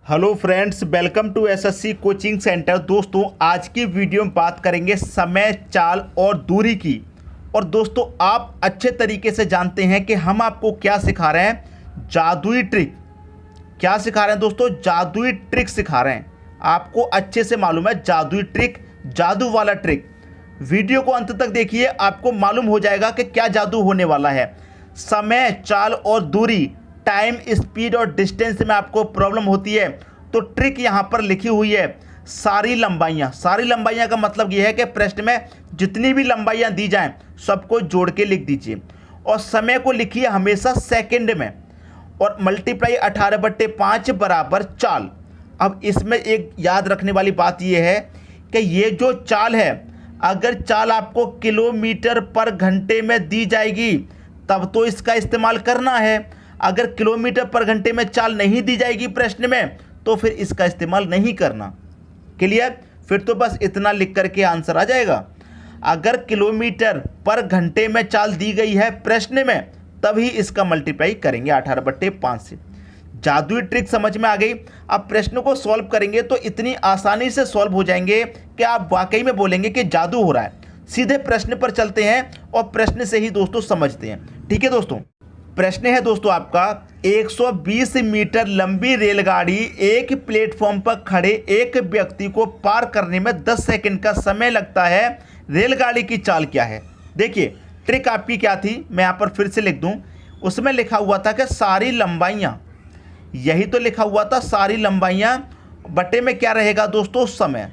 Hello friends, welcome to SSC coaching centre. दोस्तों, आज की वीडियो में बात करेंगे समय, चाल और दूरी की। और दोस्तों, आप अच्छे तरीके से जानते हैं कि हम आपको क्या सिखा रहे हैं, जादुई ट्रिक। क्या सिखा रहे हैं दोस्तों? जादुई ट्रिक सिखा रहे हैं। आपको अच्छे से मालूम है जादुई ट्रिक, जादू वाला ट्रिक। वीडियो को अंत तक देखिए, आपको मालूम हो जाएगा कि क्या जादू होने वाला है। समय, चाल और दूरी, टाइम, स्पीड और डिस्टेंस में आपको प्रॉब्लम होती है तो ट्रिक यहाँ पर लिखी हुई है। सारी लंबाइयाँ, सारी लंबाइयाँ का मतलब यह है कि प्रश्न में जितनी भी लंबाइयाँ दी जाएं सबको जोड़ के लिख दीजिए। और समय को लिखिए हमेशा सेकंड में, और मल्टीप्लाई 18/5 बराबर चाल। अब इसमें एक याद रखने वाली बात यह है कि ये जो चाल है, अगर चाल आपको किलोमीटर पर घंटे में दी जाएगी तब तो इसका इस्तेमाल करना है। अगर किलोमीटर पर घंटे में चाल नहीं दी जाएगी प्रश्न में तो फिर इसका इस्तेमाल नहीं करना। क्लियर? फिर तो बस इतना लिख करके आंसर आ जाएगा। अगर किलोमीटर पर घंटे में चाल दी गई है प्रश्न में तभी इसका मल्टीप्लाई करेंगे 18/5 से। जादुई ट्रिक समझ में आ गई। अब प्रश्न को सॉल्व करेंगे तो इतनी आसानी से सॉल्व हो जाएंगे कि आप वाकई में बोलेंगे कि जादू हो रहा है। सीधे प्रश्न पर चलते हैं और प्रश्न से ही दोस्तों समझते हैं। ठीक है दोस्तों, प्रश्न है दोस्तों आपका, 120 मीटर लंबी रेलगाड़ी एक प्लेटफॉर्म पर खड़े एक व्यक्ति को पार करने में 10 सेकंड का समय लगता है। रेलगाड़ी की चाल क्या है? देखिए, ट्रिक आपकी क्या थी, मैं यहाँ पर फिर से लिख दूँ। उसमें लिखा हुआ था कि सारी लंबाइयाँ, यही तो लिखा हुआ था, सारी लंबाइयाँ बटे में क्या रहेगा दोस्तों? समय।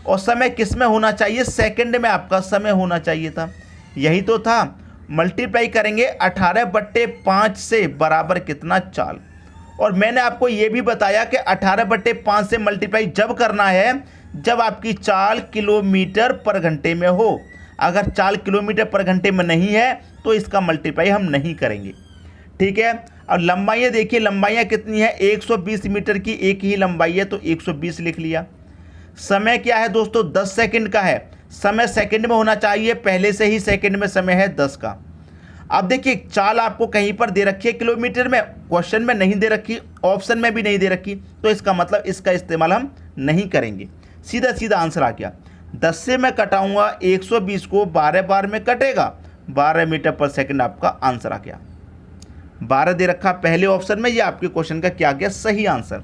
और समय किस में होना चाहिए? सेकंड में आपका समय होना चाहिए था, यही तो था। मल्टीप्लाई करेंगे 18/5 से बराबर कितना? चाल। और मैंने आपको ये भी बताया कि 18/5 से मल्टीप्लाई जब करना है जब आपकी चाल किलोमीटर पर घंटे में हो। अगर चाल किलोमीटर पर घंटे में नहीं है तो इसका मल्टीप्लाई हम नहीं करेंगे। ठीक है। अब लंबाइयाँ देखिए, लंबाइयाँ कितनी है? 120 मीटर की एक ही लंबाई है तो 120 लिख लिया। समय क्या है दोस्तों? 10 सेकंड का है। समय सेकंड में होना चाहिए, पहले से ही सेकंड में समय है 10 का। अब देखिए, चाल आपको कहीं पर दे रखी है किलोमीटर में, क्वेश्चन में नहीं दे रखी, ऑप्शन में भी नहीं दे रखी, तो इसका मतलब इसका इस्तेमाल हम नहीं करेंगे। सीधा सीधा आंसर आ गया। 10 से मैं कटाऊंगा 120 को, 12 बार में कटेगा, 12 मीटर पर सेकंड आपका आंसर आ गया। 12 दे रखा पहले ऑप्शन में, ये आपके क्वेश्चन का क्या गया? सही आंसर।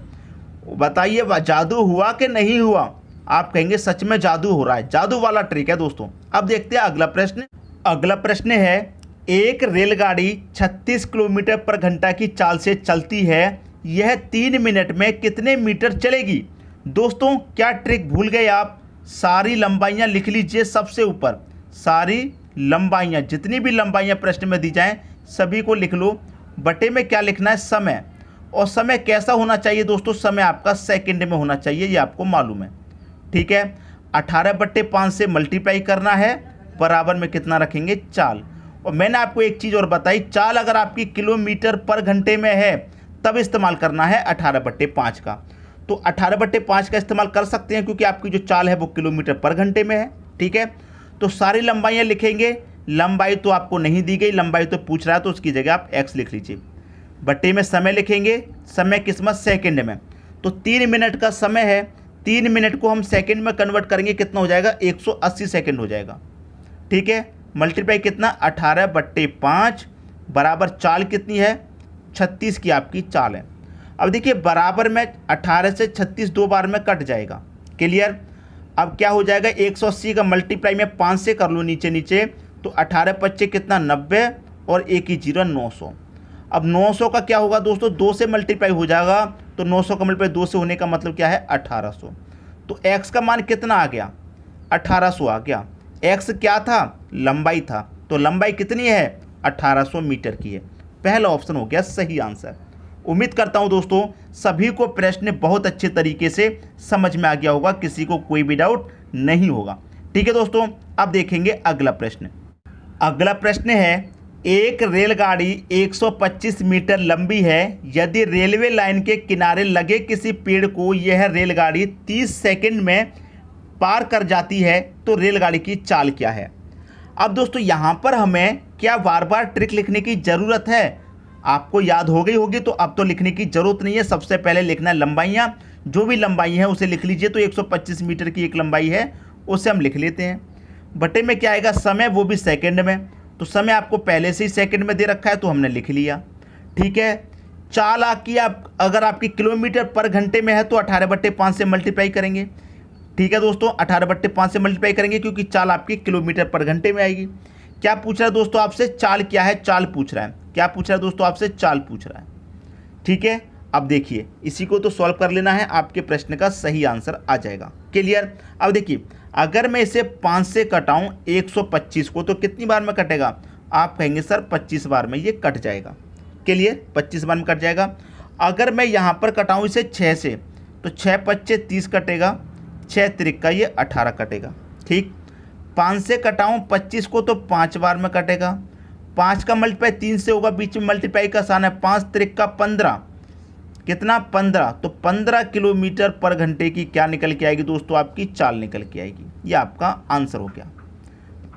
बताइए, जादू हुआ कि नहीं हुआ? आप कहेंगे सच में जादू हो रहा है, जादू वाला ट्रिक है दोस्तों। अब देखते हैं अगला प्रश्न। अगला प्रश्न है, एक रेलगाड़ी 36 किलोमीटर पर घंटा की चाल से चलती है, यह 3 मिनट में कितने मीटर चलेगी? दोस्तों, क्या ट्रिक भूल गए आप? सारी लंबाइयाँ लिख लीजिए सबसे ऊपर। सारी लंबाइयाँ, जितनी भी लंबाइयाँ प्रश्न में दी जाएं सभी को लिख लो। बटे में क्या लिखना है? समय। और समय कैसा होना चाहिए दोस्तों? समय आपका सेकंड में होना चाहिए, ये आपको मालूम है। ठीक है। 18/5 से मल्टीप्लाई करना है, बराबर में कितना रखेंगे? चाल। और मैंने आपको एक चीज़ और बताई, चाल अगर आपकी किलोमीटर पर घंटे में है तब इस्तेमाल करना है 18/5 का। तो 18/5 का इस्तेमाल कर सकते हैं क्योंकि आपकी जो चाल है वो किलोमीटर पर घंटे में है। ठीक है। तो सारी लंबाइयाँ लिखेंगे। लंबाई तो आपको नहीं दी गई, लंबाई तो पूछ रहा है तो उसकी जगह आप x लिख लीजिए। बट्टे में समय लिखेंगे, समय किस्मत सेकंड में, तो 3 मिनट का समय है। 3 मिनट को हम सेकंड में कन्वर्ट करेंगे, कितना हो जाएगा? 180 सेकंड हो जाएगा। ठीक है। मल्टीप्लाई कितना? 18/5 बराबर चाल कितनी है? 36 की आपकी चाल है। अब देखिए, बराबर में 18 से 36 दो बार में कट जाएगा। क्लियर? अब क्या हो जाएगा? 180 का मल्टीप्लाई में 5 से कर लो नीचे नीचे, तो 18×5 कितना? 90 और 1 ही 0 900। अब 900 का क्या होगा दोस्तों? 2 से मल्टीप्लाई हो जाएगा, तो 900 का मल्टीप्लाई 2 से होने का मतलब क्या है? 1800। तो x का मान कितना आ गया? 1800 आ गया। x क्या था? लंबाई था, तो लंबाई कितनी है? 1800 मीटर की है। पहला ऑप्शन हो गया सही आंसर। उम्मीद करता हूं दोस्तों सभी को प्रश्न बहुत अच्छे तरीके से समझ में आ गया होगा, किसी को कोई भी डाउट नहीं होगा। ठीक है दोस्तों, अब देखेंगे अगला प्रश्न। अगला प्रश्न है, एक रेलगाड़ी 125 मीटर लंबी है, यदि रेलवे लाइन के किनारे लगे किसी पेड़ को यह रेलगाड़ी 30 सेकंड में पार कर जाती है तो रेलगाड़ी की चाल क्या है? अब दोस्तों, यहाँ पर हमें क्या बार बार ट्रिक लिखने की ज़रूरत है? आपको याद हो गई होगी तो अब तो लिखने की ज़रूरत नहीं है। सबसे पहले लिखना है लंबाइयाँ, जो भी लंबाई है उसे लिख लीजिए। तो 125 मीटर की एक लंबाई है, उसे हम लिख लेते हैं। बटे में क्या आएगा, समय, वो भी सेकंड में। तो समय आपको पहले से ही सेकंड में दे रखा है तो हमने लिख लिया। ठीक है, चाल आपकी अगर आपकी किलोमीटर पर घंटे में है तो 18/5 से मल्टीप्लाई करेंगे। ठीक है दोस्तों, 18/5 से मल्टीप्लाई करेंगे क्योंकि चाल आपकी किलोमीटर पर घंटे में आएगी। क्या पूछ रहा है दोस्तों आपसे, चाल क्या है, चाल पूछ रहा है। क्या पूछ रहा है दोस्तों आपसे, चाल पूछ रहा है। ठीक है, अब देखिए इसी को तो सॉल्व कर लेना है, आपके प्रश्न का सही आंसर आ जाएगा। क्लियर। अब देखिए अगर मैं इसे 5 से कटाऊं 125 को तो कितनी बार में कटेगा, आप कहेंगे सर 25 बार में ये कट जाएगा। क्लियर, 25 बार में कट जाएगा। अगर मैं यहाँ पर कटाऊं इसे 6 से तो 6 पच्चे 30 कटेगा, 6 त्रिका ये 18 कटेगा। ठीक, 5 से कटाऊं 25 को तो 5 बार में कटेगा। 5 का मल्टीप्लाई 3 से होगा, बीच में मल्टीप्लाई का आसान है। 5 त्रिका 15, कितना 15, तो 15 किलोमीटर पर घंटे की क्या निकल के आएगी दोस्तों, आपकी चाल निकल के आएगी। ये आपका आंसर हो गया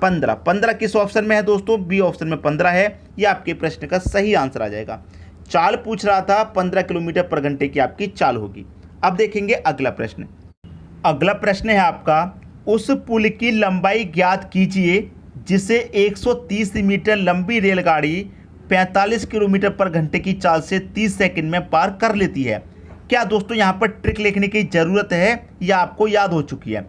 15। 15 किस ऑप्शन में है दोस्तों, बी ऑप्शन में 15 है। ये आपके प्रश्न का सही आंसर आ जाएगा। चाल पूछ रहा था, 15 किलोमीटर पर घंटे की आपकी चाल होगी। अब देखेंगे अगला प्रश्न। अगला प्रश्न है आपका, उस पुल की लंबाई ज्ञात कीजिए जिसे 130 मीटर लंबी रेलगाड़ी 45 किलोमीटर पर घंटे की चाल से 30 सेकंड में पार कर लेती है। क्या दोस्तों यहाँ पर ट्रिक लिखने की ज़रूरत है या आपको याद हो चुकी है।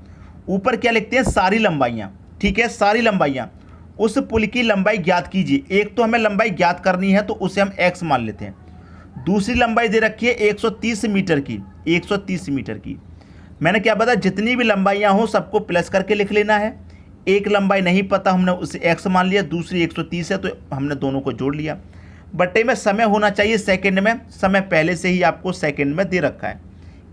ऊपर क्या लिखते हैं, सारी लंबाइयाँ। ठीक है, सारी लंबाइयाँ। उस पुल की लंबाई ज्ञात कीजिए। एक तो हमें लंबाई ज्ञात करनी है तो उसे हम x मान लेते हैं। दूसरी लंबाई दे रखी है 130 मीटर की, 130 मीटर की। मैंने क्या बताया, जितनी भी लंबाइयाँ हो सबको प्लस करके लिख लेना है। एक लंबाई नहीं पता, हमने उसे x मान लिया, दूसरी 130 है तो हमने दोनों को जोड़ लिया। बटे में समय होना चाहिए सेकंड में, समय पहले से ही आपको सेकंड में दे रखा है।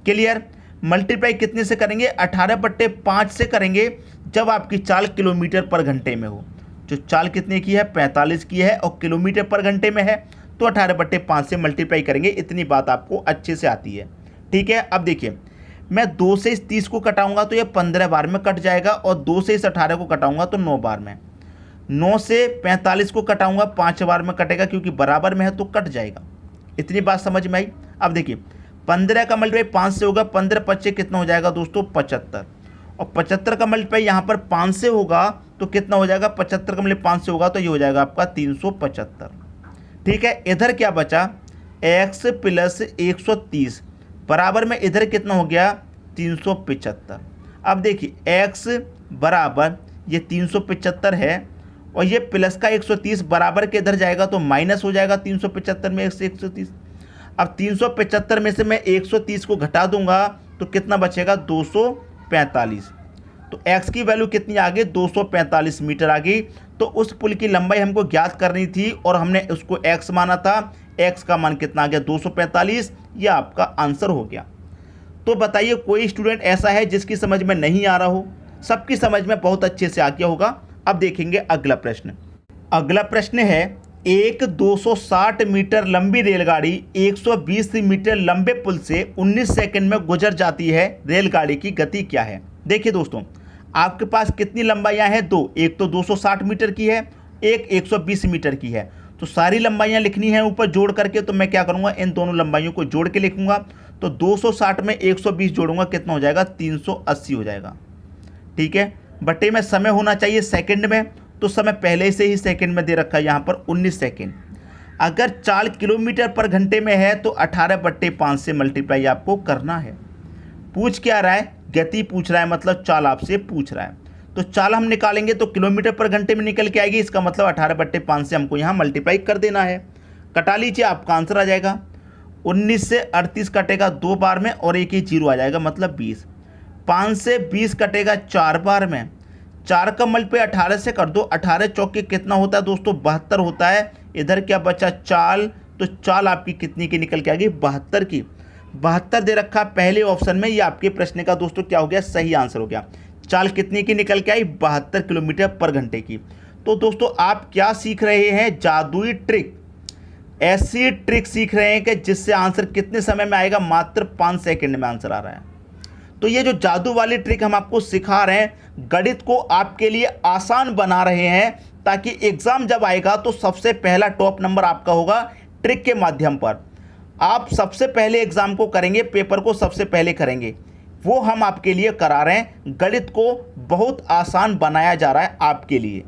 क्लियर। मल्टीप्लाई कितने से करेंगे, 18/5 से करेंगे जब आपकी चाल किलोमीटर पर घंटे में हो। जो चाल कितने की है, 45 की है और किलोमीटर पर घंटे में है तो 18/5 से मल्टीप्लाई करेंगे। इतनी बात आपको अच्छे से आती है। ठीक है, अब देखिए मैं 2 से इस 30 को कटाऊंगा तो ये 15 बार में कट जाएगा, और 2 से इस 18 को कटाऊंगा तो 9 बार में। 9 से 45 को कटाऊंगा 5 बार में कटेगा, क्योंकि बराबर में है तो कट जाएगा। इतनी बात समझ में आई। अब देखिए 15 का मल्टीप्लाई 5 से होगा, 15 पच्चे कितना हो जाएगा दोस्तों, 75। और 75 का मल्टीप्लाई यहाँ पर 5 से होगा तो कितना हो जाएगा, 75 का मल्टीप्लाई 5 से होगा तो ये हो जाएगा आपका 375। ठीक है, इधर क्या बचा, x + 130 बराबर में इधर कितना हो गया, 375। अब देखिए x बराबर ये 375 है और ये प्लस का 130 बराबर के इधर जाएगा तो माइनस हो जाएगा 375 में से 130। अब 375 में से मैं 130 को घटा दूंगा तो कितना बचेगा, 245। तो x की वैल्यू कितनी आ गई, 245 मीटर आ गई। तो उस पुल की लंबाई हमको ज्ञात करनी थी और हमने उसको x माना था। x का मान कितना आ गया, 245। यह आपका आंसर हो गया। तो बताइए कोई स्टूडेंट ऐसा है जिसकी समझ में नहीं आ रहा हो, सबकी समझ में बहुत अच्छे से आ गया होगा। अब देखेंगे अगला प्रश्न। अगला प्रश्न है, एक 260 मीटर लंबी रेलगाड़ी 120 मीटर लंबे पुल से 19 सेकंड में गुजर जाती है। रेलगाड़ी की गति क्या है। देखिए दोस्तों आपके पास कितनी लंबाइयां हैं, दो। एक तो 260 मीटर की है, एक 120 मीटर की है। तो सारी लंबाइयां लिखनी है ऊपर जोड़ करके, तो मैं क्या करूंगा, इन दोनों लंबाइयों को जोड़ के लिखूंगा। तो 260 में 120 जोड़ूंगा, कितना हो जाएगा, 380 हो जाएगा। ठीक है, बटे में समय होना चाहिए सेकंड में, तो समय पहले से ही सेकंड में दे रखा है यहाँ पर 19 सेकंड। अगर चाल किलोमीटर पर घंटे में है तो 18/5 से मल्टीप्लाई आपको करना है। पूछ क्या रहा है, गति पूछ रहा है, मतलब चाल आपसे पूछ रहा है। तो चाल हम निकालेंगे तो किलोमीटर पर घंटे में निकल के आएगी, इसका मतलब 18/5 से हमको यहाँ मल्टीप्लाई कर देना है। कटा लीजिए, आपका आंसर आ जाएगा। 19 से 38 कटेगा 2 बार में और एक ही जीरो आ जाएगा, मतलब 20। 5 से 20 कटेगा 4 बार में। 4 का मल्टीप्लाई 18 से कर दो, 18 चौके कितना होता है दोस्तों, 72 होता है। इधर क्या बचा, चाल। तो चाल आपकी कितनी की निकल के आ गई, 72 की। 72 दे रखा पहले ऑप्शन में, ये आपके प्रश्न का दोस्तों क्या हो गया, सही आंसर हो गया। चाल कितनी की निकल के आई, 72 किलोमीटर पर घंटे की। तो दोस्तों आप क्या सीख रहे हैं, जादुई ट्रिक। ऐसी ट्रिक सीख रहे हैं कि जिससे आंसर कितने समय में आएगा, मात्र 5 सेकंड में आंसर आ रहा है। तो ये जो जादू वाली ट्रिक हम आपको सिखा रहे हैं, गणित को आपके लिए आसान बना रहे हैं, ताकि एग्जाम जब आएगा तो सबसे पहला टॉप नंबर आपका होगा ट्रिक के माध्यम पर। आप सबसे पहले एग्ज़ाम को करेंगे, पेपर को सबसे पहले करेंगे, वो हम आपके लिए करा रहे हैं। गणित को बहुत आसान बनाया जा रहा है आपके लिए।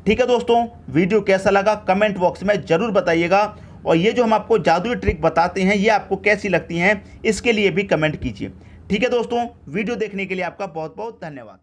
ठीक है दोस्तों, वीडियो कैसा लगा कमेंट बॉक्स में ज़रूर बताइएगा, और ये जो हम आपको जादुई ट्रिक बताते हैं ये आपको कैसी लगती हैं इसके लिए भी कमेंट कीजिए। ठीक है दोस्तों, वीडियो देखने के लिए आपका बहुत बहुत धन्यवाद।